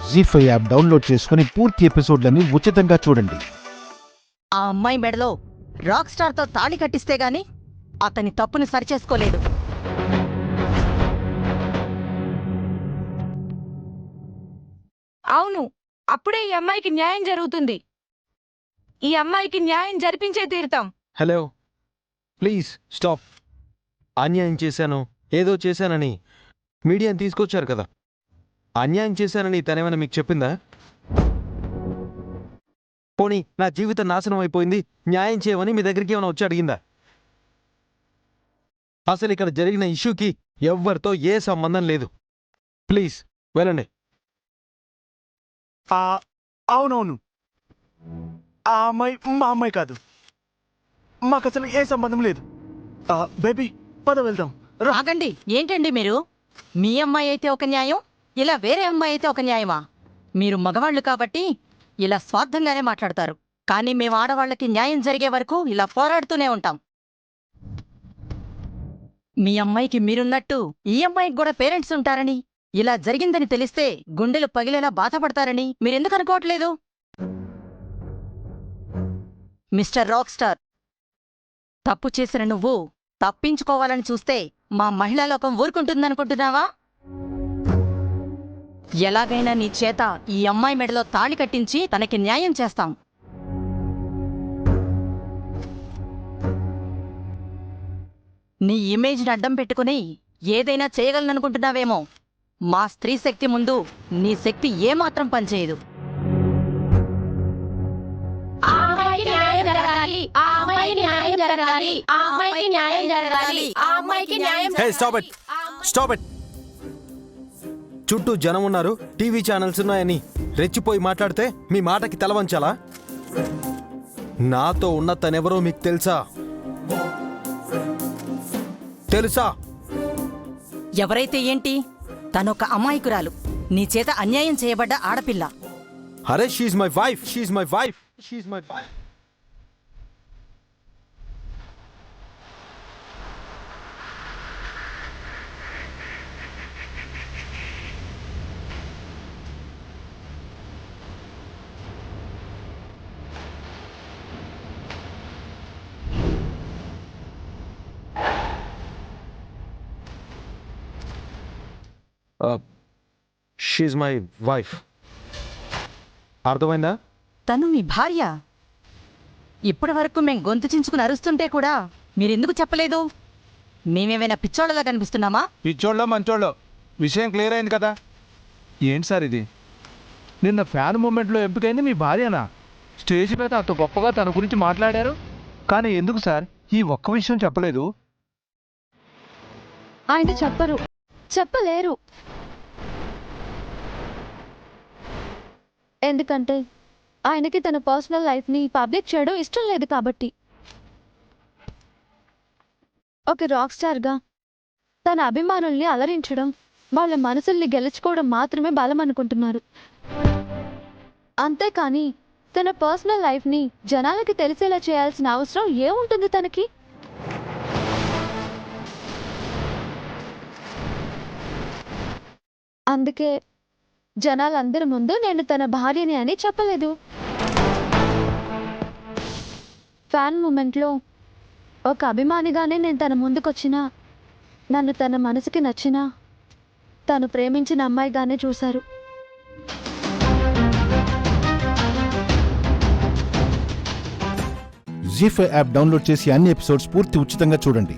జీ5 app download చేసుకుని పూర్తి ఎపిసోడ్లని ఉచితంగా చూడండి. ఆ అమ్మాయి మెడలో రాక్ స్టార్తో తాళి కట్టిస్తే గాని అతని తప్పుని సరిచేసుకోలేదు. అవును, అప్పుడే ఈ అమ్మాయికి న్యాయం జరుగుతుంది. ఈ అమ్మాయికి న్యాయం జరిపించే తీరుతాం. Hello, please stop. అన్యాయం చేశాను, ఏదో చేశానని మీడియాని తీసుకొచ్చారు కదా. అన్యాయం చేశానని తనేమైనా మీకు చెప్పిందా? పోనీ నా జీవితం నాశనం అయిపోయింది, న్యాయం చేయమని మీ దగ్గరికి ఏమైనా వచ్చి అడిగిందా? అసలు ఇక్కడ జరిగిన ఇష్యూకి ఎవ్వరితో ఏ సంబంధం లేదు. ప్లీజ్ వెళ్ళండి. అవునవును, ఆ అమ్మాయి మా అమ్మాయి కాదు. మాకు అసలు ఏ సంబంధం లేదు. బేబీ పద వెళ్దాం. ఆగండి, ఏంటండి మీరు? మీ అమ్మాయి అయితే ఒక న్యాయం, ఇలా వేరే అమ్మాయి అయితే ఒక న్యాయమా? మీరు మగవాళ్ళు కాబట్టి ఇలా స్వార్థంగానే మాట్లాడతారు, కానీ మేము ఆడవాళ్ళకి న్యాయం జరిగే వరకు ఇలా పోరాడుతూనే ఉంటాం. మీ అమ్మాయికి మీరున్నట్టు ఈ అమ్మాయికి కూడా పేరెంట్స్ ఉంటారని, ఇలా జరిగిందని తెలిస్తే గుండెలు పగిలేలా బాధపడతారని మీరెందుకు అనుకోవట్లేదు? మిస్టర్ రాక్ స్టార్, తప్పు చేసిన నువ్వు తప్పించుకోవాలని చూస్తే మా మహిళా లోకం ఊరుకుంటుందనుకుంటున్నావా? ఎలాగైనా నీ చేత ఈ అమ్మాయి మెడలో తాళి కట్టించి తనకి న్యాయం చేస్తాం. నీ ఇమేజ్ని అడ్డం పెట్టుకుని ఏదైనా చేయగలననుకుంటున్నావేమో. మా స్త్రీ శక్తి ముందు నీ శక్తి ఏమాత్రం పనిచేయదు. చుట్టూ జనం ఉన్నారు, టీవీ ఛానల్స్ ఉన్నాయని రెచ్చిపోయి మాట్లాడితే మీ మాటకి తలవంచాలా? నాతో ఉన్న తనెవరో మీకు తెలుసా? ఎవరైతే ఏంటి, తనొక అమాయకురాలు, నీ చేత అన్యాయం చేయబడ్డ ఆడపిల్ల. అరే, she my wife, she my wife, she my wife. She my wife. అర్థమైందా? తను మీ భార్య. ఇప్పటి వరకు మేం గొంతు చించుకుని అరుస్తుంటే కూడా మీరెందుకు చెప్పలేదు? మేమేమైనా పిచ్చోళ్ళలా కనిపిస్తున్నామా? పిచ్చోళ్ళో మంచోళ్ళో విషయం క్లియర్ అయింది కదా. ఏంటి సార్ ఇది? నిన్న ఫ్యాన్ మూమెంట్లో ఎంపికైంది మీ భార్యనా? స్టేజ్ మీద అంత గొప్పగా తన గురించి మాట్లాడారు, కానీ ఎందుకు సార్ ఈ ఒక్క విషయం చెప్పలేదు? ఆయన చెప్పలేరు. ఎందుకంటే ఆయనకి తన పర్సనల్ లైఫ్ని పబ్లిక్ చేయడం ఇష్టం లేదు కాబట్టి. ఒక రాక్ స్టార్గా తన అభిమానుల్ని అలరించడం, వాళ్ళ మనసుల్ని గెలుచుకోవడం మాత్రమే బలం అనుకుంటున్నారు. అంతేకాని తన పర్సనల్ లైఫ్ని జనాలకి తెలిసేలా చేయాల్సిన అవసరం ఏముంటుంది తనకి? అందుకే జనాలందరి ముందు నేను తన భార్యని అని చెప్పలేదు. ఫ్యాన్ మూమెంట్లో ఒక అభిమానిగానే నేను తన ముందుకొచ్చినా, నన్ను తన మనసుకి నచ్చినా, తను ప్రేమించిన అమ్మాయిగానే చూశారు. జీ5 యాప్ డౌన్లోడ్ చేసి అన్ని ఎపిసోడ్స్ పూర్తి ఉచితంగా చూడండి.